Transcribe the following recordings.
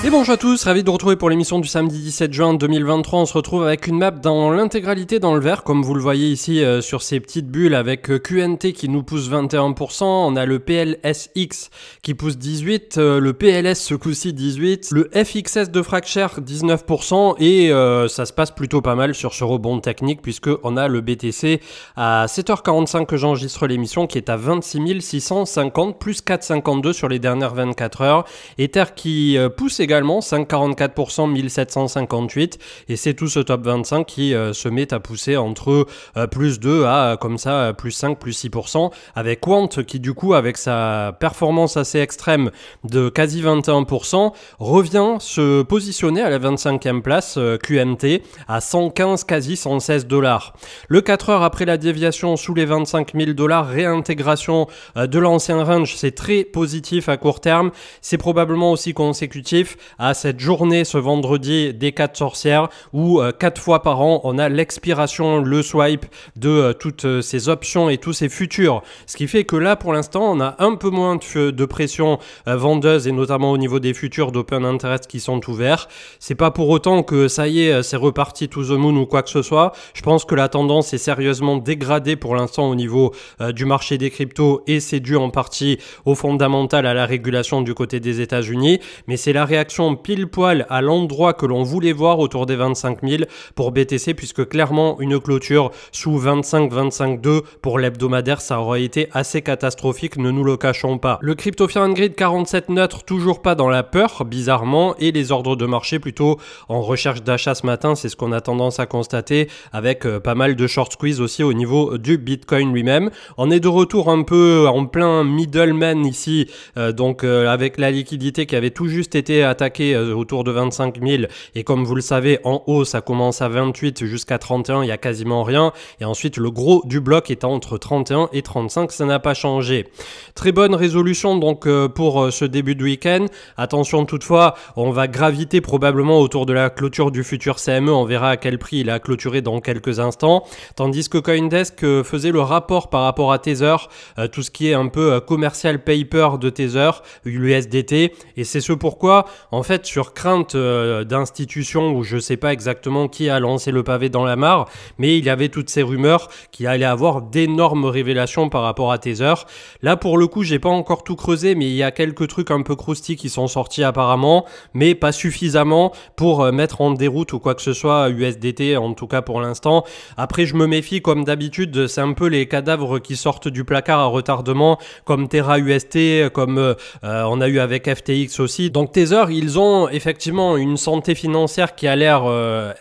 Et bonjour à tous, ravi de vous retrouver pour l'émission du samedi 17 juin 2023. On se retrouve avec une map dans l'intégralité dans le vert, comme vous le voyez ici sur ces petites bulles avec QNT qui nous pousse 21%, on a le PLSX qui pousse 18%, le PLS ce coup-ci 18%, le FXS de Fracture 19% et ça se passe plutôt pas mal sur ce rebond technique puisque on a le BTC à 7h45 que j'enregistre l'émission qui est à 26 650 plus 4,52 sur les dernières 24 heures. Ether qui pousse également 5,44%, 1758 et c'est tout ce top 25 qui se met à pousser entre plus 2 à comme ça plus 5, plus 6% avec Quant qui du coup avec sa performance assez extrême de quasi 21% revient se positionner à la 25e place QMT à 115 quasi 116 $. Le 4 heures après la déviation sous les 25 000 $, réintégration de l'ancien range, c'est très positif à court terme, c'est probablement aussi consécutif à cette journée ce vendredi des 4 sorcières où 4 fois par an on a l'expiration, le swipe de toutes ces options et tous ces futurs. Ce qui fait que là pour l'instant on a un peu moins de pression vendeuse et notamment au niveau des futurs d'open interest qui sont ouverts. C'est pas pour autant que ça y est c'est reparti to the moon ou quoi que ce soit. Je pense que la tendance est sérieusement dégradée pour l'instant au niveau du marché des cryptos et c'est dû en partie au fondamental à la régulation du côté des États-Unis, mais c'est la réaction pile poil à l'endroit que l'on voulait voir autour des 25 000 pour BTC puisque clairement une clôture sous 25-25-2 pour l'hebdomadaire ça aurait été assez catastrophique, ne nous le cachons pas. Le crypto fear and greed 47 neutre toujours pas dans la peur bizarrement et les ordres de marché plutôt en recherche d'achat ce matin, c'est ce qu'on a tendance à constater avec pas mal de short squeeze aussi au niveau du Bitcoin lui-même. On est de retour un peu en plein middleman ici donc avec la liquidité qui avait tout juste été attaqué autour de 25 000 et comme vous le savez en haut ça commence à 28 jusqu'à 31, il y a quasiment rien et ensuite le gros du bloc est entre 31 et 35, ça n'a pas changé. Très bonne résolution donc pour ce début de week-end. Attention toutefois, on va graviter probablement autour de la clôture du futur CME, on verra à quel prix il a clôturé dans quelques instants, tandis que Coindesk faisait le rapport par rapport à Tether, tout ce qui est un peu commercial paper de Tether, l'USDT, et c'est ce pourquoi en fait sur crainte d'institutions où je sais pas exactement qui a lancé le pavé dans la mare, mais il y avait toutes ces rumeurs qu'il allait avoir d'énormes révélations par rapport à Tether. Là pour le coup j'ai pas encore tout creusé, mais il y a quelques trucs un peu croustilles qui sont sortis apparemment, mais pas suffisamment pour mettre en déroute ou quoi que ce soit USDT en tout cas pour l'instant. Après je me méfie comme d'habitude, c'est un peu les cadavres qui sortent du placard à retardement comme Terra UST, comme on a eu avec FTX aussi. Donc Tether ils ont effectivement une santé financière qui a l'air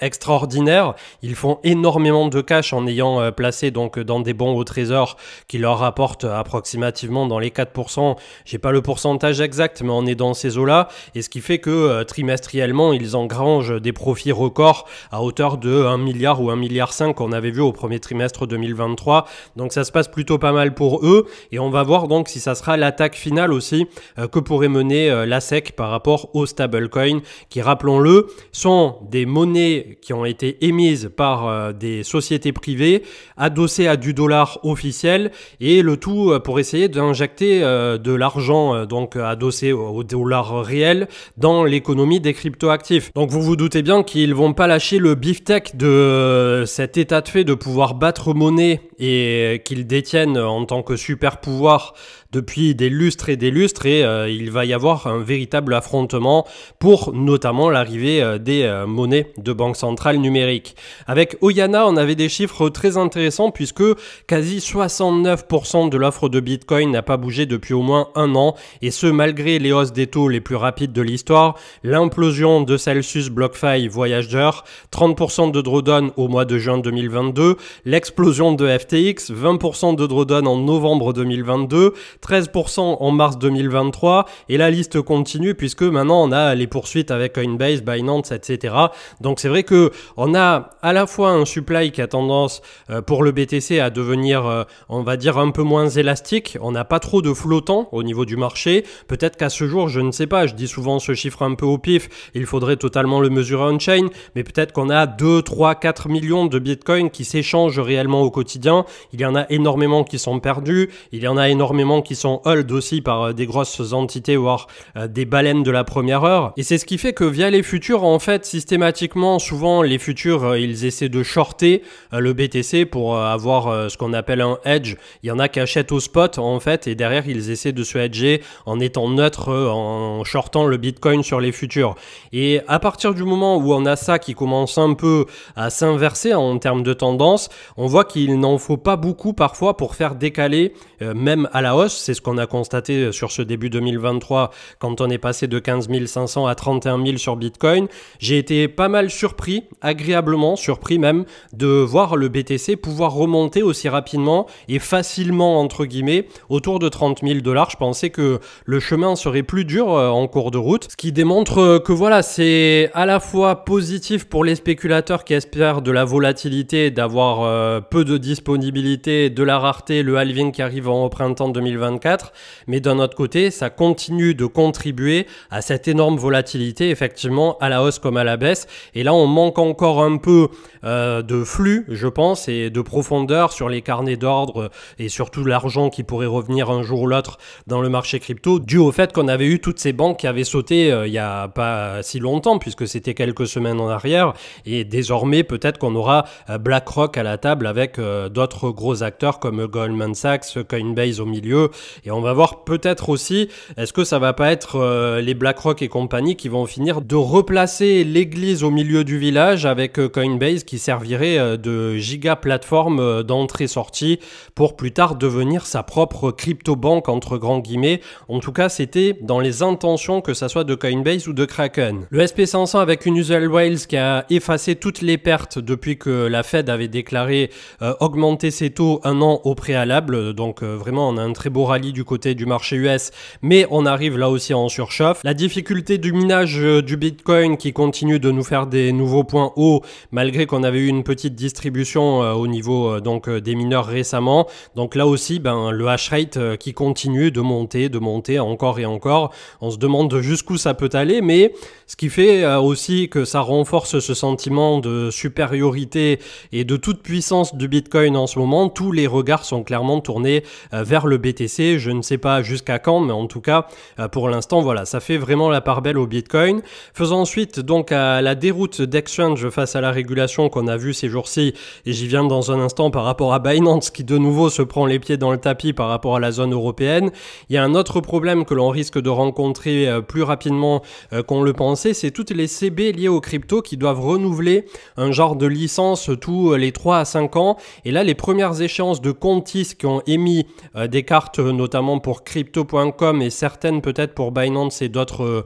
extraordinaire. Ils font énormément de cash en ayant placé donc dans des bons au trésor qui leur rapportent approximativement dans les 4%. J'ai pas le pourcentage exact, mais on est dans ces eaux-là. Et ce qui fait que trimestriellement, ils engrangent des profits records à hauteur de 1 milliard ou 1,5 milliard qu'on avait vu au premier trimestre 2023. Donc ça se passe plutôt pas mal pour eux. Et on va voir donc si ça sera l'attaque finale aussi que pourrait mener la SEC par rapport aux stablecoins qui, rappelons-le, sont des monnaies qui ont été émises par des sociétés privées adossées à du dollar officiel et le tout pour essayer d'injecter de l'argent donc adossé au dollar réel dans l'économie des cryptoactifs. Donc vous vous doutez bien qu'ils vont pas lâcher le beefsteak de cet état de fait de pouvoir battre monnaie et qu'ils détiennent en tant que super pouvoir depuis des lustres et il va y avoir un véritable affrontement pour notamment l'arrivée des monnaies de banque centrale numérique. Avec Oyana, on avait des chiffres très intéressants puisque quasi 69% de l'offre de Bitcoin n'a pas bougé depuis au moins un an et ce malgré les hausses des taux les plus rapides de l'histoire, l'implosion de Celsius, BlockFi, Voyager, 30% de drawdown au mois de juin 2022, l'explosion de FTX, 20% de drawdown en novembre 2022, 13% en mars 2023 et la liste continue puisque maintenant on a les poursuites avec Coinbase, Binance, etc. Donc c'est vrai que on a à la fois un supply qui a tendance pour le BTC à devenir on va dire un peu moins élastique, on n'a pas trop de flottants au niveau du marché, peut-être qu'à ce jour je ne sais pas, je dis souvent ce chiffre un peu au pif, il faudrait totalement le mesurer on-chain, mais peut-être qu'on a 2, 3, 4 millions de Bitcoin qui s'échangent réellement au quotidien, il y en a énormément qui sont perdus, il y en a énormément qui sont hold aussi par des grosses entités, voire des baleines de la première l'erreur. Et c'est ce qui fait que via les futurs, en fait, systématiquement, souvent les futurs, ils essaient de shorter le BTC pour avoir ce qu'on appelle un hedge. Il y en a qui achètent au spot en fait, et derrière ils essaient de se hedger en étant neutre, en shortant le Bitcoin sur les futurs. Et à partir du moment où on a ça qui commence un peu à s'inverser en termes de tendance, on voit qu'il n'en faut pas beaucoup parfois pour faire décaler, même à la hausse. C'est ce qu'on a constaté sur ce début 2023 quand on est passé de 15 500 à 31 000 sur Bitcoin. J'ai été pas mal surpris, agréablement surpris même, de voir le BTC pouvoir remonter aussi rapidement et facilement entre guillemets autour de 30 000 $. Je pensais que le chemin serait plus dur en cours de route, ce qui démontre que voilà, c'est à la fois positif pour les spéculateurs qui espèrent de la volatilité, d'avoir peu de disponibilité, de la rareté, le halving qui arrive au printemps 2024, mais d'un autre côté, ça continue de contribuer à cette énorme volatilité, effectivement, à la hausse comme à la baisse. Et là, on manque encore un peu de flux, je pense, et de profondeur sur les carnets d'ordre et surtout l'argent qui pourrait revenir un jour ou l'autre dans le marché crypto, dû au fait qu'on avait eu toutes ces banques qui avaient sauté il n'y a pas si longtemps, puisque c'était quelques semaines en arrière, et désormais peut-être qu'on aura BlackRock à la table avec d'autres gros acteurs comme Goldman Sachs, Coinbase au milieu, et on va voir peut-être aussi, est-ce que ça va pas être les BlackRock et compagnie qui vont finir de replacer l'église au milieu du village avec Coinbase qui servirait de giga plateforme d'entrée-sortie pour plus tard devenir sa propre crypto-banque entre grands guillemets. En tout cas, c'était dans les intentions que ça soit de Coinbase ou de Kraken. Le SP500 avec une usual whales qui a effacé toutes les pertes depuis que la Fed avait déclaré augmenter ses taux un an au préalable. Donc vraiment, on a un très beau rallye du côté du marché US, mais on arrive là aussi en surchauffe. La difficulté du minage du Bitcoin qui continue de nous faire des nouveaux points hauts malgré qu'on avait eu une petite distribution au niveau donc des mineurs récemment. Donc là aussi, le hash rate qui continue de monter encore et encore. On se demande jusqu'où ça peut aller, mais ce qui fait aussi que ça renforce ce sentiment de supériorité et de toute puissance du Bitcoin en ce moment. Tous les regards sont clairement tournés vers le BTC. Je ne sais pas jusqu'à quand, mais en tout cas, pour l'instant, voilà, ça fait vraiment la part belle au Bitcoin. Faisons ensuite donc à la déroute d'exchange face à la régulation qu'on a vu ces jours-ci, et j'y viens dans un instant par rapport à Binance qui de nouveau se prend les pieds dans le tapis par rapport à la zone européenne. Il y a un autre problème que l'on risque de rencontrer plus rapidement qu'on le pensait, c'est toutes les CB liées aux cryptos qui doivent renouveler un genre de licence tous les 3 à 5 ans. Et là, les premières échéances de Contis qui ont émis des cartes notamment pour crypto.com et certaines peut-être pour Binance et d'autres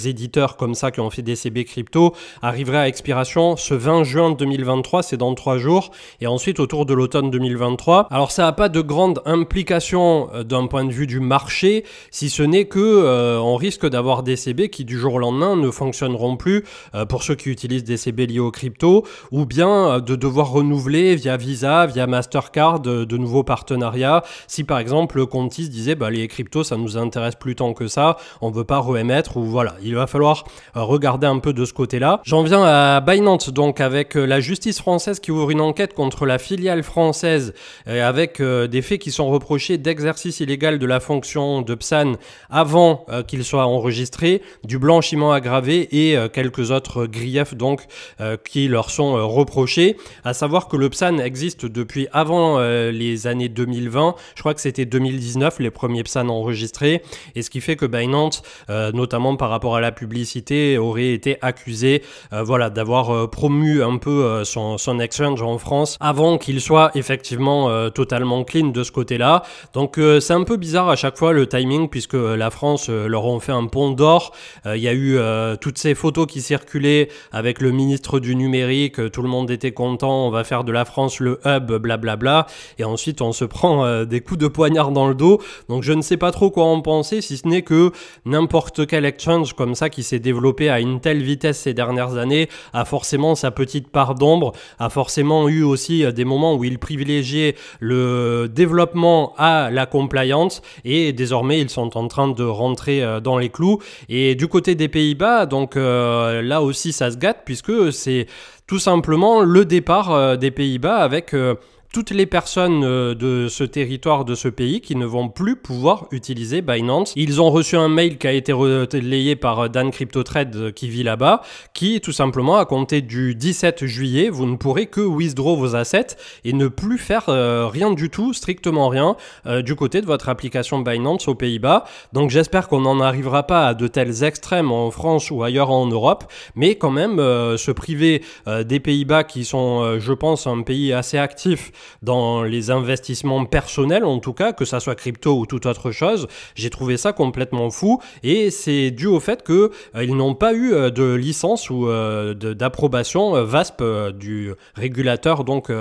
éditeurs comme ça qui ont fait des CB crypto arriveraient à expiration ce 20 juin 2023, c'est dans 3 jours, et ensuite autour de l'automne 2023. Alors ça n'a pas de grande implication d'un point de vue du marché, si ce n'est que on risque d'avoir des CB qui du jour au lendemain ne fonctionneront plus pour ceux qui utilisent des CB liés aux crypto, ou bien de devoir renouveler via Visa, via Mastercard de nouveaux partenariats. Si par exemple Contis disait les cryptos ça nous intéresse plus tant que ça, on veut pas réémettre, ou voilà, il va falloir regarder un peu de ce côté-là. J'en viens à Binance donc avec la justice française qui ouvre une enquête contre la filiale française avec des faits qui sont reprochés d'exercice illégal de la fonction de PSAN avant qu'il soit enregistré, du blanchiment aggravé et quelques autres griefs donc qui leur sont reprochés. À savoir que le PSAN existe depuis avant les années 2020, je crois que c'était 2019 les premiers PSAN enregistrés, et ce qui fait que Binance notamment par rapport à la publicité aurait été accusé d'avoir promu un peu son exchange en France avant qu'il soit effectivement totalement clean de ce côté-là. Donc c'est un peu bizarre à chaque fois le timing, puisque la France leur ont fait un pont d'or. Il y a eu toutes ces photos qui circulaient avec le ministre du numérique, tout le monde était content, on va faire de la France le hub, blablabla, et ensuite on se prend des coups de poignard dans le dos. Donc je ne sais pas trop quoi en penser, si ce n'est que n'importe quel exchange comme ça qui s'est développé à une telle vitesse ces dernières années a forcément sa petite part d'ombre, a forcément eu aussi des moments où il privilégiait le développement à la compliance, et désormais ils sont en train de rentrer dans les clous. Et du côté des Pays-Bas, donc là aussi ça se gâte, puisque c'est tout simplement le départ des Pays-Bas avec toutes les personnes de ce territoire, de ce pays, qui ne vont plus pouvoir utiliser Binance. Ils ont reçu un mail qui a été relayé par Dan CryptoTrade qui vit là-bas, qui tout simplement, à compter du 17 juillet, vous ne pourrez que withdraw vos assets et ne plus faire rien du tout, strictement rien, du côté de votre application Binance aux Pays-Bas. Donc j'espère qu'on n'en arrivera pas à de tels extrêmes en France ou ailleurs en Europe, mais quand même se priver des Pays-Bas qui sont, je pense, un pays assez actif dans les investissements personnels, en tout cas, que ça soit crypto ou toute autre chose, j'ai trouvé ça complètement fou, et c'est dû au fait qu'ils n'ont pas eu de licence ou d'approbation VASP du régulateur donc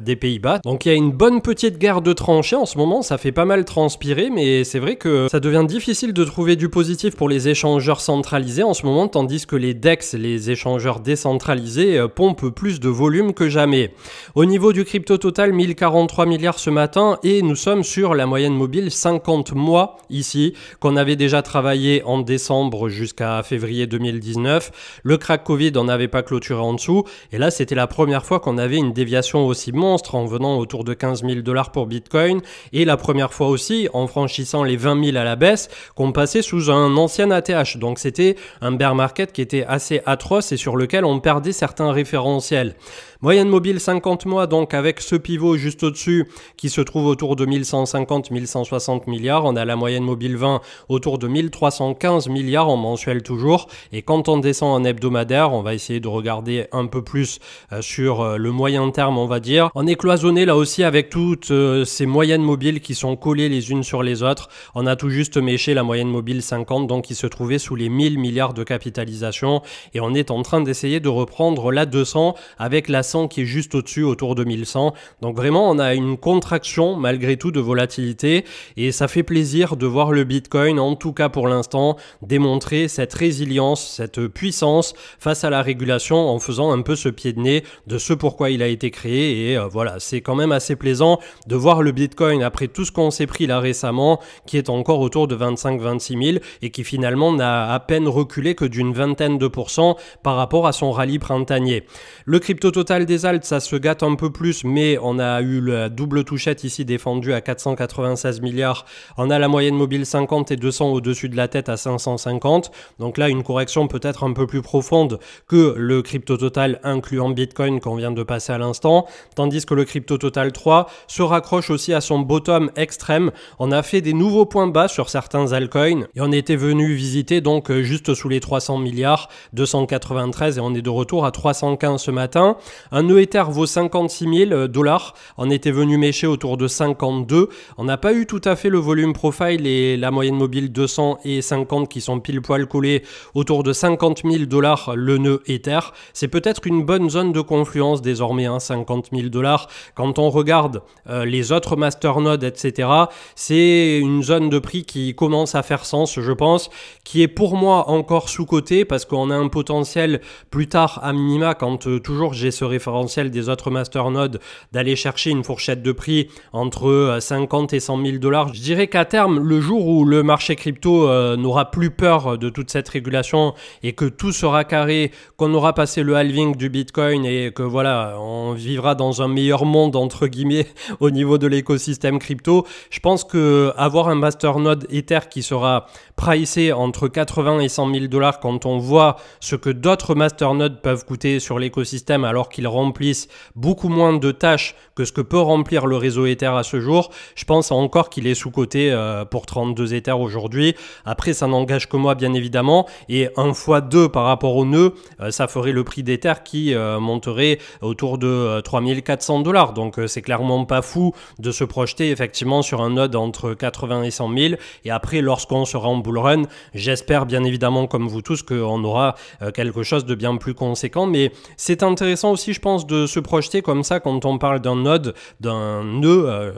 des Pays-Bas. Donc il y a une bonne petite guerre de tranchées en ce moment, ça fait pas mal transpirer, mais c'est vrai que ça devient difficile de trouver du positif pour les échangeurs centralisés en ce moment, tandis que les DEX, les échangeurs décentralisés, pompent plus de volume que jamais. Au niveau du crypto total, 1043 milliards ce matin, et nous sommes sur la moyenne mobile 50 mois ici, qu'on avait déjà travaillé en décembre jusqu'à février 2019. Le crack Covid, on n'avait pas clôturé en dessous, et là c'était la première fois qu'on avait une déviation aussi monstre en venant autour de 15 000 $ pour Bitcoin, et la première fois aussi en franchissant les 20 000 à la baisse, qu'on passait sous un ancien ATH. Donc c'était un bear market qui était assez atroce et sur lequel on perdait certains référentiels. Moyenne mobile 50 mois, donc avec ce pivot juste au-dessus qui se trouve autour de 1150-1160 milliards. On a la moyenne mobile 20 autour de 1315 milliards en mensuel toujours. Et quand on descend en hebdomadaire, on va essayer de regarder un peu plus sur le moyen terme, on va dire. On est cloisonné là aussi avec toutes ces moyennes mobiles qui sont collées les unes sur les autres. On a tout juste méché la moyenne mobile 50, donc qui se trouvait sous les 1000 milliards de capitalisation. Et on est en train d'essayer de reprendre la 200 avec la 100 qui est juste au-dessus, autour de 1100. Donc vraiment, on a une contraction malgré tout de volatilité et ça fait plaisir de voir le Bitcoin, en tout cas pour l'instant, démontrer cette résilience, cette puissance face à la régulation en faisant un peu ce pied de nez de ce pourquoi il a été créé. Et voilà, c'est quand même assez plaisant de voir le Bitcoin après tout ce qu'on s'est pris là récemment, qui est encore autour de 25-26 000 et qui finalement n'a à peine reculé que d'une vingtaine de % par rapport à son rallye printanier. Le crypto total des alts, ça se gâte un peu plus, mais on a eu la double touchette ici défendue à 496 milliards. On a la moyenne mobile 50 et 200 au-dessus de la tête à 550. Donc là, une correction peut-être un peu plus profonde que le crypto total incluant Bitcoin qu'on vient de passer à l'instant. Tandis que le crypto total 3 se raccroche aussi à son bottom extrême. On a fait des nouveaux points bas sur certains altcoins et on était venu visiter donc juste sous les 300 milliards, 293, et on est de retour à 315 ce matin. Un Ether vaut 56 000 $. On était venu mécher autour de 52. On n'a pas eu tout à fait le volume profile et la moyenne mobile 200 et 50 qui sont pile poil collés autour de 50 000 $ le nœud Ether. C'est peut-être une bonne zone de confluence désormais, 50 000 $. Quand on regarde les autres masternodes, etc., c'est une zone de prix qui commence à faire sens, je pense, qui est pour moi encore sous-cotée parce qu'on a un potentiel plus tard à minima quand toujours j'ai ce référentiel des autres masternodes d'aller chercher une fourchette de prix entre 50 et 100 000 $. Je dirais qu'à terme, le jour où le marché crypto n'aura plus peur de toute cette régulation et que tout sera carré, qu'on aura passé le halving du Bitcoin et que voilà, on vivra dans un meilleur monde entre guillemets au niveau de l'écosystème crypto, je pense que avoir un masternode Ether qui sera pricé entre 80 et 100 000 $ quand on voit ce que d'autres masternodes peuvent coûter sur l'écosystème alors qu'ils remplissent beaucoup moins de tâches que ce que peut remplir le réseau Ether à ce jour, je pense encore qu'il est sous-coté pour 32 Ether aujourd'hui. Après, ça n'engage que moi bien évidemment, et 1 x 2 par rapport au nœud, ça ferait le prix d'Ether qui monterait autour de 3400 $. Donc c'est clairement pas fou de se projeter effectivement sur un node entre 80 et 100 000, et après lorsqu'on sera en bull run, j'espère bien évidemment comme vous tous qu'on aura quelque chose de bien plus conséquent, mais c'est intéressant aussi je pense de se projeter comme ça quand on parle d'un node, d'un nœud,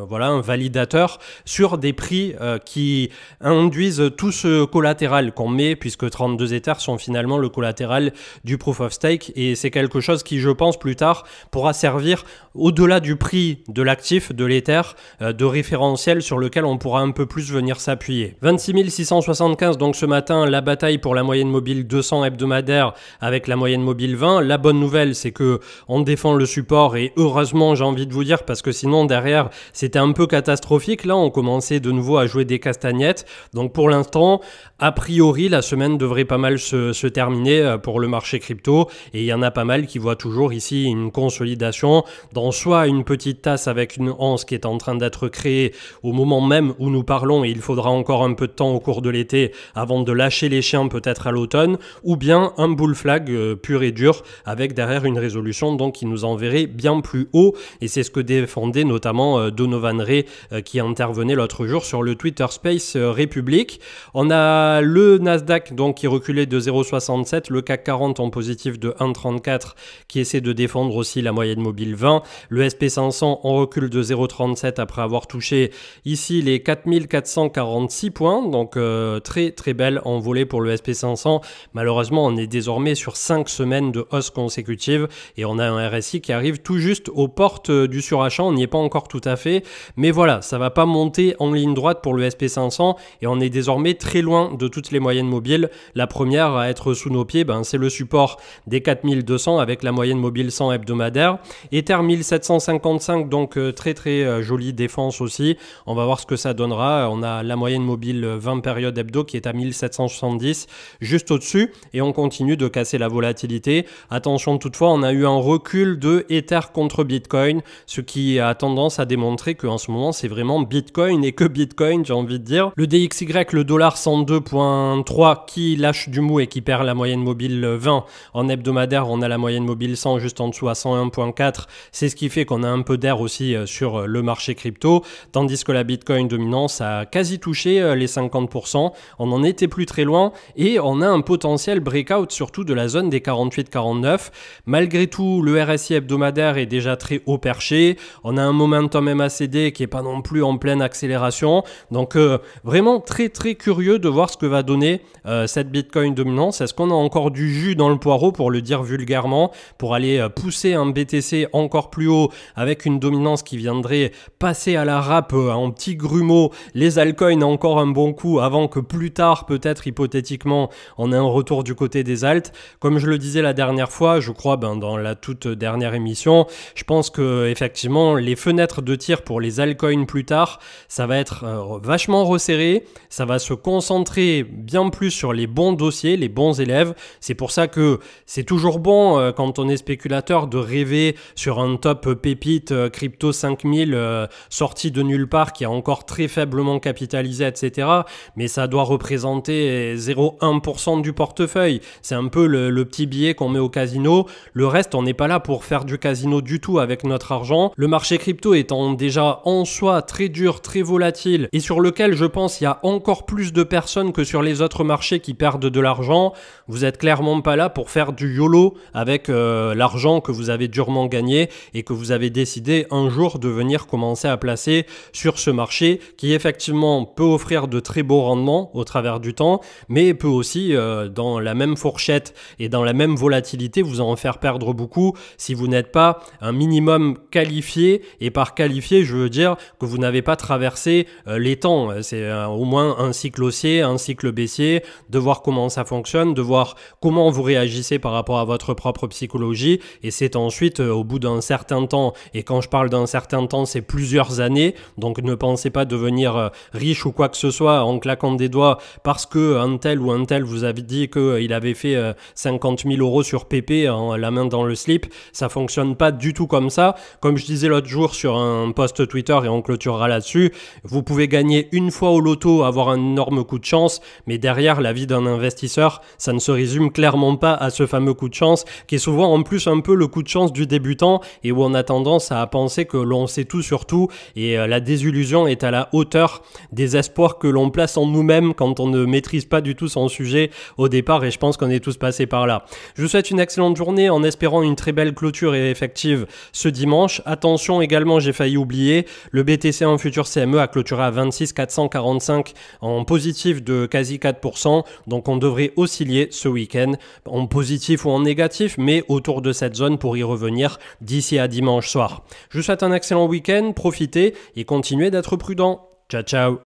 voilà, un validateur sur des prix qui induisent tout ce collatéral qu'on met, puisque 32 Ethers sont finalement le collatéral du Proof of Stake, et c'est quelque chose qui je pense plus tard pourra servir au-delà du prix de l'actif, de l'Ether, de référentiel sur lequel on pourra un peu plus venir s'appuyer. 26 675 donc ce matin, la bataille pour la moyenne mobile 200 hebdomadaire avec la moyenne mobile 20. La bonne nouvelle c'est que on défend le support et heureusement heureusement, j'ai envie de vous dire, parce que sinon derrière c'était un peu catastrophique. Là on commençait de nouveau à jouer des castagnettes, donc pour l'instant a priori la semaine devrait pas mal se terminer pour le marché crypto, et il y en a pas mal qui voient toujours ici une consolidation dans soit une petite tasse avec une anse qui est en train d'être créée au moment même où nous parlons, et il faudra encore un peu de temps au cours de l'été avant de lâcher les chiens peut-être à l'automne, ou bien un bull flag pur et dur avec derrière une résolution donc qui nous enverrait bien plus haut, et c'est ce que défendait notamment Donovan Ray qui intervenait l'autre jour sur le Twitter Space République. On a le Nasdaq donc qui reculait de 0,67, le CAC 40 en positif de 1,34 qui essaie de défendre aussi la moyenne mobile 20, le SP500 en recul de 0,37 après avoir touché ici les 4446 points, donc très très belle envolée pour le SP500. Malheureusement on est désormais sur 5 semaines de hausse consécutive et on a un RSI qui arrive tout juste aux portes du surachat, on n'y est pas encore tout à fait, mais voilà, ça va pas monter en ligne droite pour le SP500 et on est désormais très loin de toutes les moyennes mobiles. La première à être sous nos pieds, c'est le support des 4200 avec la moyenne mobile 100 hebdomadaire. Ether 1755, donc très très jolie défense aussi. On va voir ce que ça donnera. On a la moyenne mobile 20 périodes hebdo qui est à 1770 juste au-dessus et on continue de casser la volatilité. Attention toutefois, on a eu un recul de Ether contre Bitcoin, ce qui a tendance à démontrer qu'en ce moment c'est vraiment Bitcoin et que Bitcoin, j'ai envie de dire. Le DXY, le dollar 102.3 qui lâche du mou et qui perd la moyenne mobile 20 en hebdomadaire. On a la moyenne mobile 100 juste en dessous à 101.4. C'est ce qui fait qu'on a un peu d'air aussi sur le marché crypto, tandis que la Bitcoin dominance a quasi touché les 50%. On en était plus très loin et on a un potentiel breakout surtout de la zone des 48-49. Malgré tout, le RSI hebdomadaire est déjà très haut perché. On a un momentum MACD qui est pas non plus en pleine accélération. Donc vraiment très très curieux de voir ce que va donner cette Bitcoin dominance. Est-ce qu'on a encore du jus dans le poireau, pour le dire vulgairement, pour aller pousser un BTC encore plus haut avec une dominance qui viendrait passer à la râpe en petits grumeaux les altcoins encore un bon coup avant que plus tard, peut-être hypothétiquement, on ait un retour du côté des alts. Comme je le disais la dernière fois, je crois dans la toute dernière émission, je pense que effectivement les fenêtres de tir pour les altcoins plus tard, ça va être vachement resserré, ça va se concentrer bien plus sur les bons dossiers, les bons élèves. C'est pour ça que c'est toujours bon quand on est spéculateur de rêver sur un top pépite crypto 5000 sorti de nulle part qui est encore très faiblement capitalisé, etc. Mais ça doit représenter 0,1% du portefeuille. C'est un peu le petit billet qu'on met au casino. Le reste, on n'est pas là pour faire du casino du tout avec notre argent. Le marché crypto étant déjà en soi très dur, très volatile et sur lequel je pense il y a encore plus de personnes que sur les autres marchés qui perdent de l'argent, vous êtes clairement pas là pour faire du YOLO avec l'argent que vous avez durement gagné et que vous avez décidé un jour de venir commencer à placer sur ce marché qui effectivement peut offrir de très beaux rendements au travers du temps, mais peut aussi dans la même fourchette et dans la même volatilité vous en faire perdre beaucoup si vous n'êtes pas un minimum qualifié, et par qualifié je veux dire que vous n'avez pas traversé les temps. C'est au moins un cycle haussier, un cycle baissier, de voir comment ça fonctionne, de voir comment vous réagissez par rapport à votre propre psychologie, et c'est ensuite au bout d'un certain temps, et quand je parle d'un certain temps c'est plusieurs années, donc ne pensez pas devenir riche ou quoi que ce soit en claquant des doigts parce que un tel ou un tel vous avait dit qu'il avait fait 50 000 € sur PP en la main dans le slip. Ça fonctionne pas du tout comme ça. Comme je disais l'autre jour sur un post Twitter, et on clôturera là-dessus, vous pouvez gagner une fois au loto, avoir un énorme coup de chance, mais derrière la vie d'un investisseur, ça ne se résume clairement pas à ce fameux coup de chance qui est souvent en plus un peu le coup de chance du débutant et où on a tendance à penser que l'on sait tout sur tout, et la désillusion est à la hauteur des espoirs que l'on place en nous-mêmes quand on ne maîtrise pas du tout son sujet au départ, et je pense qu'on est tous passés par là. Je vous souhaite une excellente journée en espérant une très belle clôture et effective ce dimanche. Attention également, j'ai failli oublier, le BTC en futur CME a clôturé à 26 445 en positif de quasi 4%, donc on devrait osciller ce week-end en positif ou en négatif, mais autour de cette zone pour y revenir d'ici à dimanche soir. Je vous souhaite un excellent week-end, profitez et continuez d'être prudent. Ciao ciao.